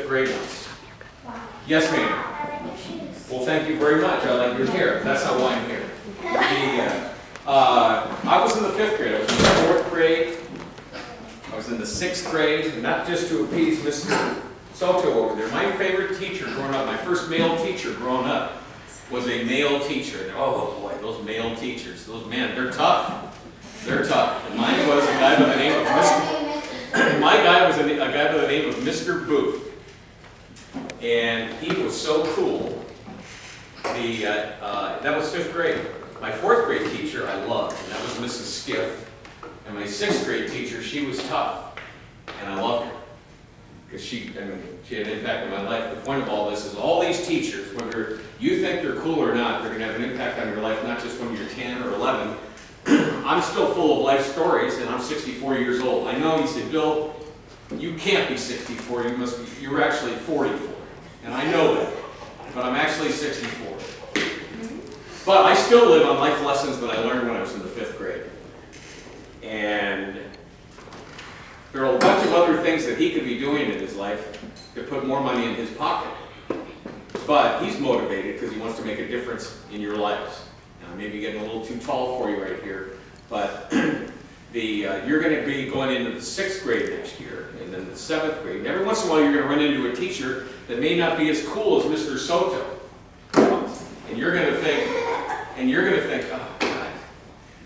fifth grade once. Yes, ma'am. I like your shoes. Well, thank you very much. I like your hair. That's not why I'm here. I was in the fifth grade. I was in the fourth grade. I was in the sixth grade, and not just to appease Mr. Souto over there. My favorite teacher growing up, my first male teacher growing up, was a male teacher. And oh boy, those male teachers, those men, they're tough. They're tough. And mine was a guy by the name of Mr. My guy was a guy by the name of Mr. Booth. And he was so cool. That was fifth grade. My fourth grade teacher I loved, and that was Mrs. Skiff. And my sixth grade teacher, she was tough, and I loved her. Because she had an impact on my life. The point of all this is all these teachers, whether you think they're cool or not, they're going to have an impact on your life, not just when you're 10 or 11. I'm still full of life stories, and I'm 64 years old. I know you say, Bill, you can't be 64, you're actually 44. And I know that, but I'm actually 64. But I still live on life lessons that I learned when I was in the fifth grade. And there are a bunch of other things that he could be doing in his life to put more money in his pocket. But he's motivated because he wants to make a difference in your lives. Now, I may be getting a little too tall for you right here, but you're going to be going into the sixth grade next year, and then the seventh grade. And every once in a while, you're going to run into a teacher that may not be as cool as Mr. Souto. And you're going to think, oh, God,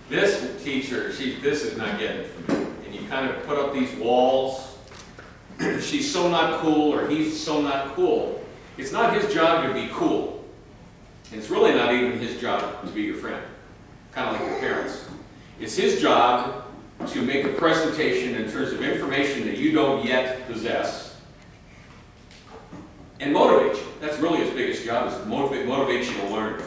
this teacher, this is not getting it for me. And you kind of put up these walls. She's so not cool, or he's so not cool. It's not his job to be cool. And it's really not even his job to be your friend. Kind of like your parents. It's his job to make a presentation in terms of information that you don't yet possess and motivate you. That's really his biggest job, is to motivate you to learn.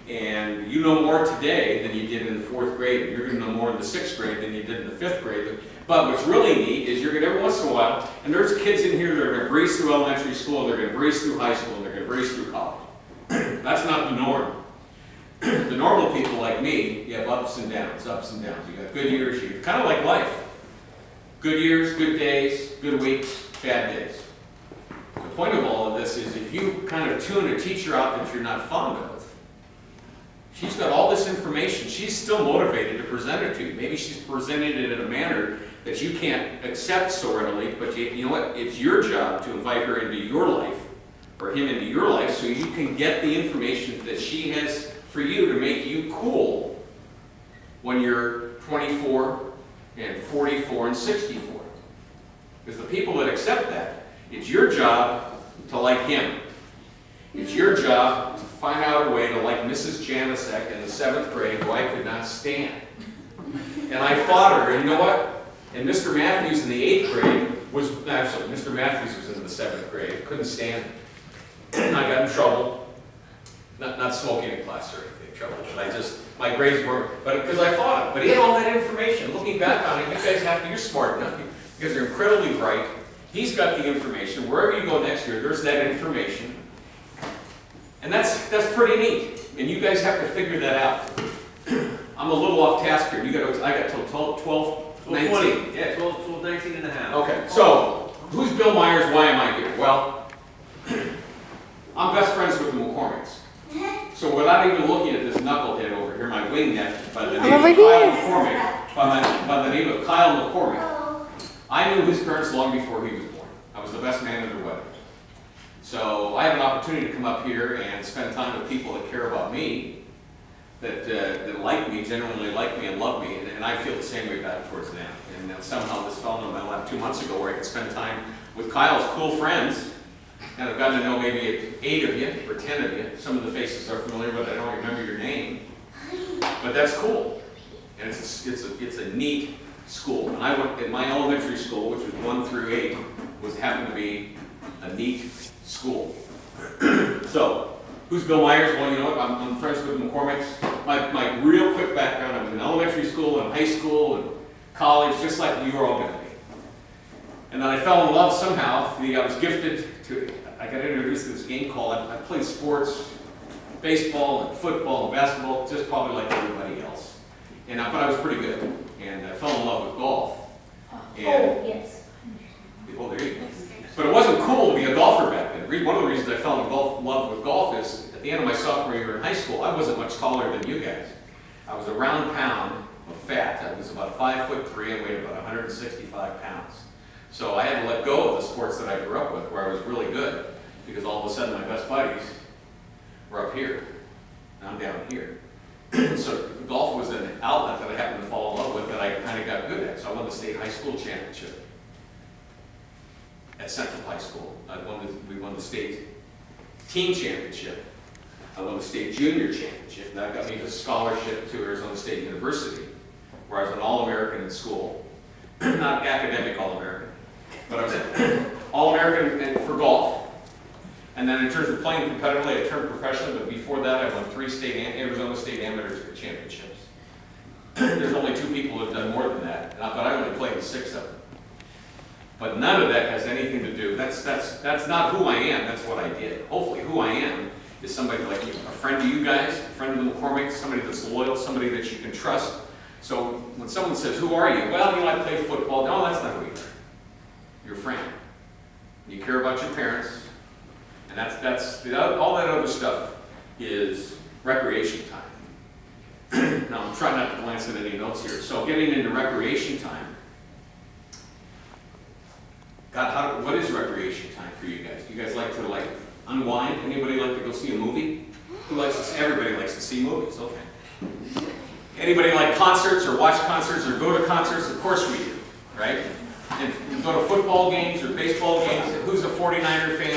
And you know more today than you did in the fourth grade. You're going to know more in the sixth grade than you did in the fifth grade. But what's really neat is you're going to, every once in a while, and there's kids in here that are going to breeze through elementary school, they're going to breeze through high school, and they're going to breeze through college. That's not the norm. The normal people like me, you have ups and downs, ups and downs. You got good years, you kind of like life. Good years, good days, good weeks, bad days. The point of all of this is if you kind of tune a teacher out that you're not fond of, she's got all this information, she's still motivated to present it to you. Maybe she's presented it in a manner that you can't accept so readily, but you know what? It's your job to invite her into your life, or him into your life, so you can get the information that she has for you to make you cool when you're 24 and 44 and 64. Because the people that accept that, it's your job to like him. It's your job to find out a way to like Mrs. Janicek in the seventh grade, who I could not stand. And I fought her, and you know what? And Mr. Matthews in the eighth grade was, actually, Mr. Matthews was in the seventh grade, couldn't stand it. I got in trouble. Not smoking in class or anything, trouble, but my grades were, but because I fought it. But he had all that information. Looking back on it, you guys you're smart enough, because you're incredibly bright. He's got the information. Wherever you go next year, there's that information. And that's pretty neat. And you guys have to figure that out. I'm a little off task here. I got till 12, 19. 20. Yeah, 12, 19 and a half. Okay, so who's Bill Meyers? Why am I here? Well, I'm best friends with the McCormick's. So without even looking at this knucklehead over here, my wingnet, by the name of Kyle McCormick, I knew his parents long before he was born. I was the best man at their wedding. So I have an opportunity to come up here and spend time with people that care about me, that like me, genuinely like me and love me, and I feel the same way back towards them. And somehow this fell into my lap 2 months ago, where I could spend time with Kyle's cool friends. And I've gotten to know maybe 8 of you, or 10 of you. Some of the faces are familiar, but I don't remember your name. But that's cool. And it's a neat school. And I went, at my elementary school, which was 1 through 8, happened to be a neat school. So, who's Bill Meyers? Well, you know what, I'm friends with McCormick's. My real quick background, I was in elementary school and high school and college, just like you were all going to be. And then I fell in love somehow. I was gifted to, I got introduced to this game called, I played sports, baseball and football and basketball, just probably like everybody else. But I was pretty good. And I fell in love with golf. And, yes. oh, there you go. But it wasn't cool one of the reasons I fell in love with golf is at the end of my sophomore year in high school, I wasn't much taller than you guys. I was a round pound of fat. I was about 5'3" and weighed about 165 pounds. So I had to let go of the sports that I grew up with, where I was really good, because all of a sudden my best buddies were up here, and I'm down here. So golf was an outlet that I happened to fall in love with that I kind of got good at. So I won the state high school championship at Central High School. We won the state team championship. I won the state junior championship, and that got me a scholarship to Arizona State University, where I was an All-American in school. Not academic All-American, but I was an All-American for golf. And then in terms of playing competitively, I turned professional, but before that I won 3 Arizona State Amateur championships. There's only 2 people who have done more than that, but I only played in 6 of them. But none of that has anything to do, that's not who I am, that's what I did. Hopefully who I am is somebody like you, a friend to you guys, a friend of the McCormick's, somebody that's loyal, somebody that you can trust. So when someone says, who are you? Well, I play football. No, that's not who you are. You're a friend. You care about your parents. And all that other stuff is recreation time. Now, I'm trying not to glance at any notes here. So getting into recreation time. God, what is recreation time for you guys? Do you guys like to unwind? Anybody like to go see a movie? Everybody likes to see movies, okay. Anybody like concerts or watch concerts or go to concerts? Of course we do, right? And you go to football games or baseball games. Who's a 49er fan?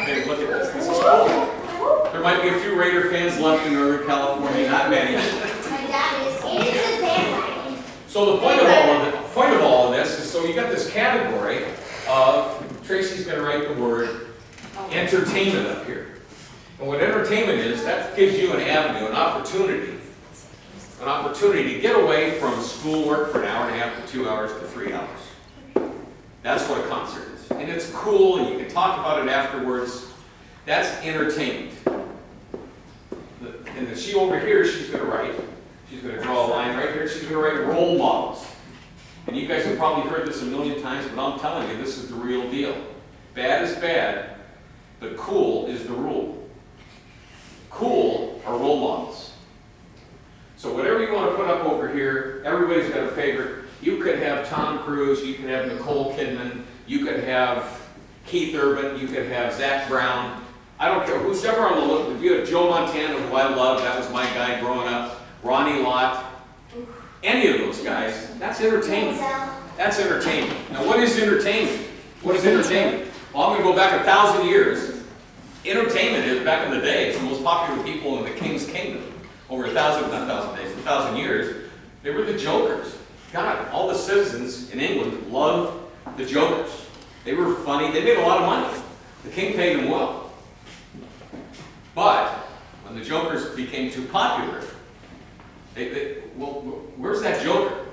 Hey, look at this. This is cool. There might be a few Raider fans left in Northern California, not many. My dad is. He's a bandwagon. So the point of all of this is, so you got this category of, Tracy's going to write the word entertainment up here. And what entertainment is, that gives you an avenue, an opportunity to get away from schoolwork for an hour and a half to 2 hours to 3 hours. That's what a concert is. And it's cool, and you can talk about it afterwards. That's entertainment. And then she over here, she's going to draw a line right here. She's going to write role models. And you guys have probably heard this a million times, but I'm telling you, this is the real deal. Bad is bad, but cool is the rule. Cool are role models. So whatever you want to put up over here, everybody's got a favorite. You could have Tom Cruise, you could have Nicole Kidman, you could have Keith Urban, you could have Zach Brown. I don't care, who's ever on the list. If you have Joe Montana, who I love, that was my guy growing up, Ronnie Lott, any of those guys, that's entertainment. That's entertainment. Now what is entertainment? What is entertainment? Well, I'm going to go back 1,000 years. Entertainment is, back in the day, it's the most popular people in the King's Kingdom. Over 1,000 years, they were the jokers. God, all the citizens in England loved the jokers. They were funny. They made a lot of money. The king paid them well. But when the jokers became too popular, well, where's that joker?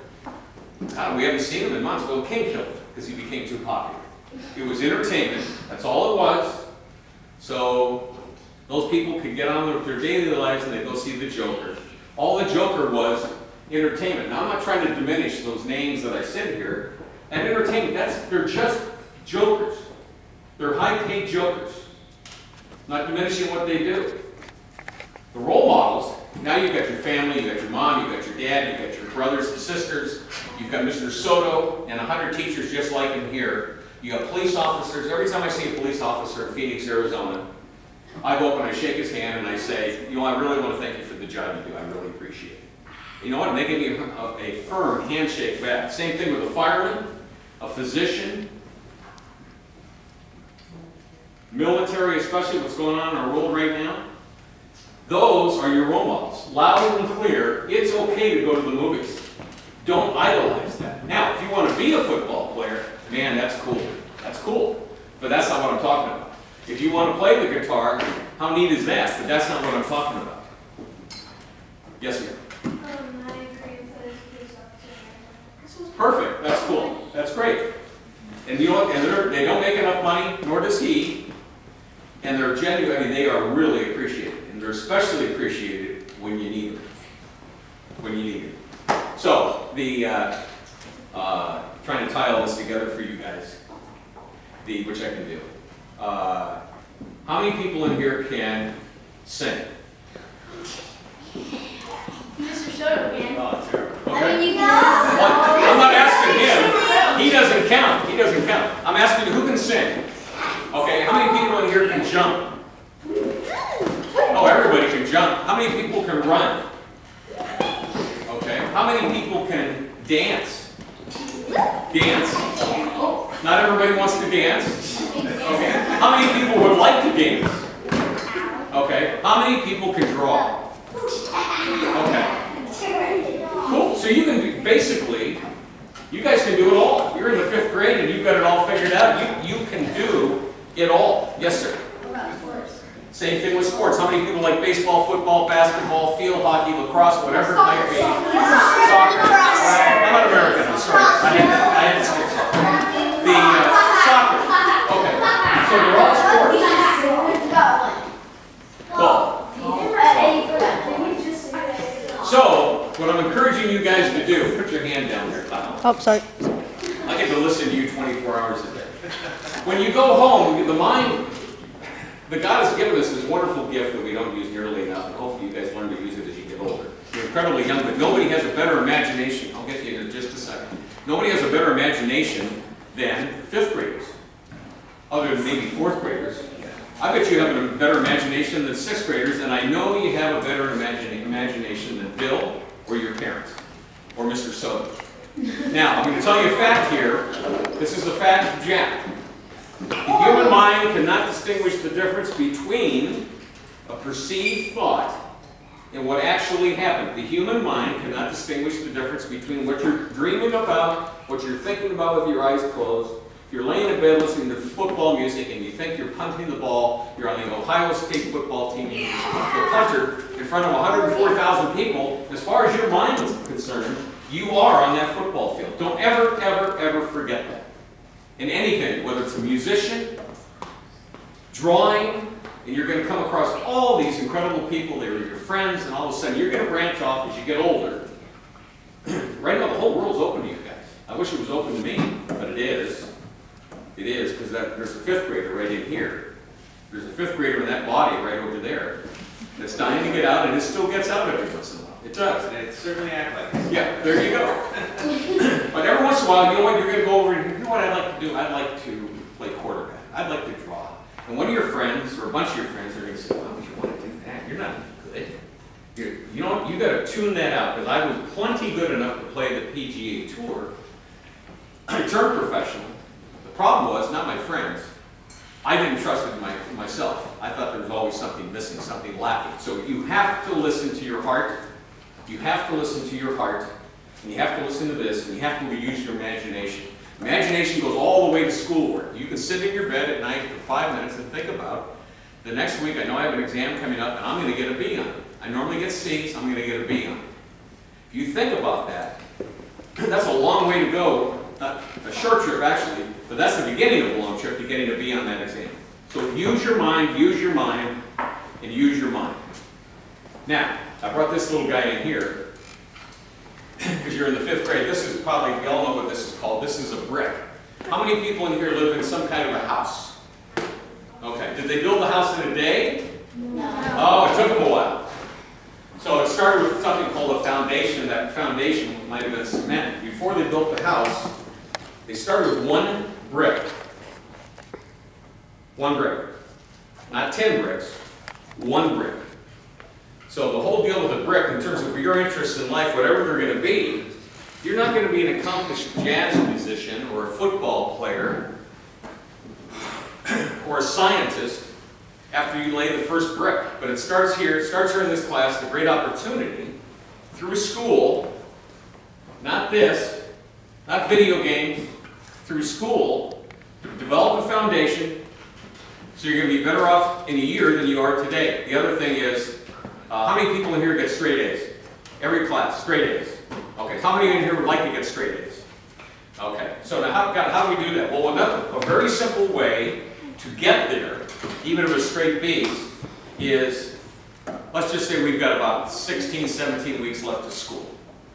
God, we haven't seen him in months. Well, the king killed him because he became too popular. It was entertainment. That's all it was. So those people could get on with their daily lives and they'd go see the joker. All the joker was entertainment. Now, I'm not trying to diminish those names that I said here. And entertainment, they're just jokers. They're high-paid jokers. Not diminishing what they do. The role models, now you've got your family, you've got your mom, you've got your dad, you've got your brothers and sisters, you've got Mr. Souto and 100 teachers just like him here. You got police officers. Every time I see a police officer in Phoenix, Arizona, I go up and I shake his hand and I say, you know, I really want to thank you for the job you do. I really appreciate it. You know what? And they give me a firm handshake back. Same thing with a fireman, a physician, military, especially what's going on in our world right now. Those are your role models. Loud and clear, it's okay to go to the movies. Don't idolize that. Now, if you want to be a football player, man, that's cool. That's cool. But that's not what I'm talking about. If you want to play the guitar, how neat is that? But that's not what I'm talking about. Yes, ma'am? My grandfather is up to Perfect. That's cool. That's great. And you know what? And they don't make enough money, nor does he. And they're genuine. I mean, they are really appreciated. And they're especially appreciated when you need them. When you need them. So, trying to tie all this together for you guys, which I can do. How many people in here can sing? Mr. Souto, man. Oh, terrible. Okay. you know. I'm not asking him. He doesn't count. He doesn't count. I'm asking you who can sing. Okay, how many people in here can jump? Oh, everybody can jump. How many people can run? Okay. How many people can dance? Dance? Not everybody wants to dance. Okay. How many people would like to dance? Okay. How many people can draw? Okay. Cool. So you can do, basically, you guys can do it all. You're in the 5th grade and you've got it all figured out. You can do it all. Yes, sir. Same thing with sports. How many people like baseball, football, basketball, field hockey, lacrosse, whatever it might be? Soccer. I'm not American. I'm sorry. I had to skip soccer. The soccer. Okay. So they're all sports. Cool. So what I'm encouraging you guys to do, put your hand down there, Kyle. Oh, sorry. I get to listen to you 24 hours a day. When you go home, the mind, the God has given us this wonderful gift that we don't use nearly enough, and hopefully you guys learn to use it as you get older. You're incredibly young, but nobody has a better imagination. I'll get to you in just a second. Nobody has a better imagination than 5th graders, other than maybe 4th graders. I bet you have a better imagination than 6th graders, and I know you have a better imagination than Bill or your parents or Mr. Souto. Now, I'm going to tell you a fact here. This is a fact of Jack. The human mind cannot distinguish the difference between a perceived thought and what actually happened. The human mind cannot distinguish the difference between what you're dreaming about, what you're thinking about with your eyes closed. If you're laying in bed listening to football music and you think you're punting the ball, you're on the Ohio State football team, you're the punter in front of 104,000 people, as far as your mind is concerned, you are on that football field. Don't ever, ever, ever forget that. In anything, whether it's a musician, drawing, and you're going to come across all these incredible people, they're your friends, and all of a sudden you're going to branch off as you get older. Right now the whole world's open to you guys. I wish it was open to me, but it is. It is, because there's a 5th grader right in here. There's a 5th grader in that body right over there that's dying to get out, and it still gets out every once in a while. It does. And it certainly act like it. Yeah, there you go. But every once in a while, you know what, you're going to go over and you know what I'd like to do? I'd like to play quarterback. I'd like to draw. And one of your friends, or a bunch of your friends, are going to say, why would you want to do that? You're not good. You know, you got to tune that out, because I was plenty good enough to play the PGA Tour. I turned professional. The problem was, not my friends, I didn't trust in myself. I thought there was always something missing, something lacking. So you have to listen to your heart. You have to listen to your heart, and you have to listen to this, and you have to use your imagination. Imagination goes all the way to schoolwork. You can sit in your bed at night for 5 minutes and think about, the next week I know I have an exam coming up, and I'm going to get a B on it. I normally get C's, I'm going to get a B on it. If you think about that, that's a long way to go. A short trip, actually, but that's the beginning of a long trip to getting a B on that exam. So use your mind, and use your mind. Now, I brought this little guy in here because you're in the 5th grade. This is probably, we all know what this is called. This is a brick. How many people in here live in some kind of a house? Okay. Did they build the house in a day? No. Oh, it took them a while. So it started with something called a foundation. That foundation might have been cement. Before they built the house, they started with 1 brick. 1 brick. Not 10 bricks. 1 brick. So the whole deal with a brick, in terms of your interests in life, whatever they're going to be, you're not going to be an accomplished jazz musician or a football player or a scientist after you lay the first brick. But it starts here. It starts here in this class, the great opportunity, through school, not this, not video games, through school, to develop a foundation so you're going to be better off in a year than you are today. The other thing is, how many people in here get straight A's? Every class, straight A's. Okay, how many in here would like to get straight A's? Okay, so now how do we do that? Well, a very simple way to get there, even if it's straight B's, is, let's just say we've got about 16, 17 weeks left of school.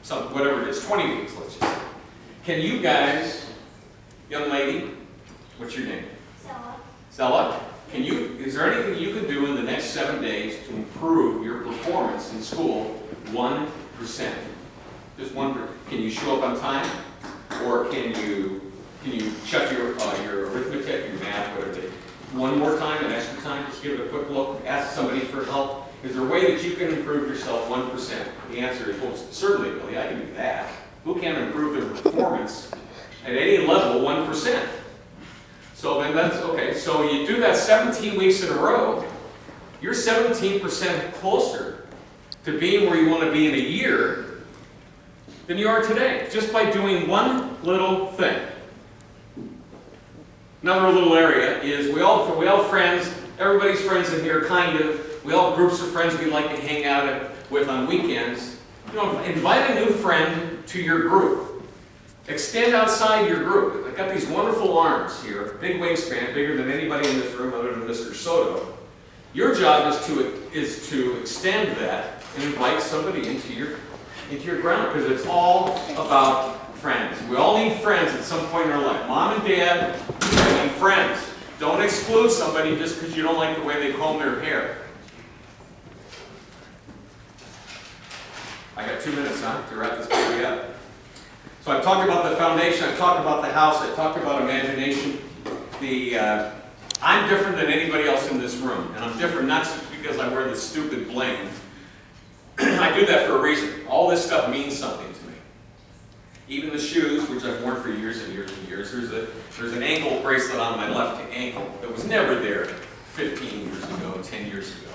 Whatever it is, 20 weeks, let's just say. Can you guys, young lady, what's your name? Stella. Stella, can you, Is there anything you can do in the next 7 days to improve your performance in school 1%? Just 1%. Can you show up on time? Or can you check your arithmetic, your math, whatever it is? One more time, an extra time, just give it a quick look, ask somebody for help. Is there a way that you can improve yourself 1%? The answer is, well, certainly, Billy, I can do that. Who can improve their performance at any level 1%? So then that's, okay, so you do that 17 weeks in a row, you're 17% closer to being where you want to be in a year than you are today, just by doing one little thing. Another little area is we all friends, everybody's friends in here, kind of. We all have groups of friends we like to hang out with on weekends. You know, invite a new friend to your group. Extend outside your group. I've got these wonderful arms here, big wingspan, bigger than anybody in this room other than Mr. Souto. Your job is to extend that and invite somebody into your ground, because it's all about friends. We all need friends at some point in our life. Mom and Dad need friends. Don't exclude somebody just because you don't like the way they comb their hair. I got 2 minutes, huh, to wrap this baby up. So I've talked about the foundation, I've talked about the house, I've talked about imagination. I'm different than anybody else in this room, and I'm different not just because I wear this stupid bling. I do that for a reason. All this stuff means something to me. Even the shoes, which I've worn for years and years and years. There's an ankle bracelet on my left ankle that was never there 15 years ago, 10 years ago.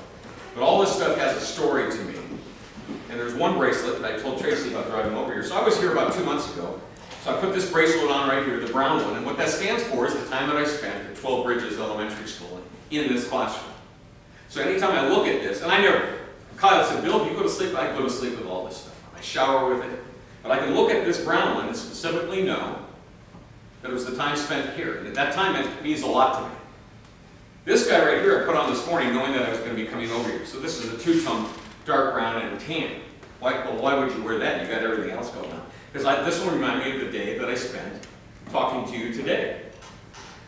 But all this stuff has a story to me. And there's one bracelet that I told Tracy about driving over here. So I was here about 2 months ago. So I put this bracelet on right here, the brown one. And what that stands for is the time that I spent at 12 Bridges Elementary School in this classroom. So anytime I look at this, and Kyle said, Bill, if you go to sleep, I go to sleep with all this stuff. I shower with it. But I can look at this brown one and specifically know that it was the time spent here. And at that time, it means a lot to me. This guy right here I put on this morning knowing that I was going to be coming over here. So this is a two-tone dark brown and tan. Why would you wear that? You got everything else going on. Because this will remind me of the day that I spent talking to you today.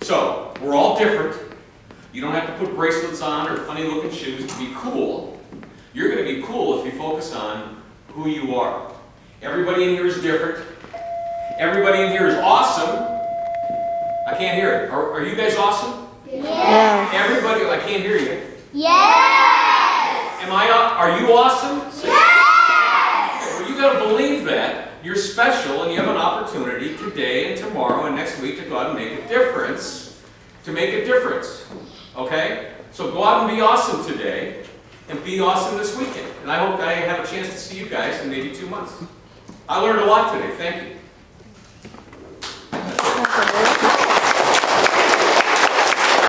So, we're all different. You don't have to put bracelets on or funny looking shoes to be cool. You're going to be cool if you focus on who you are. Everybody in here is different. Everybody in here is awesome. I can't hear it. Are you guys awesome? Yeah. Everybody, I can't hear you. Yes. Are you awesome? Yes. Well, you got to believe that. You're special and you have an opportunity today and tomorrow and next week to go out and make a difference. Okay? So go out and be awesome today and be awesome this weekend. And I hope I have a chance to see you guys in maybe 2 months. I learned a lot today. Thank you.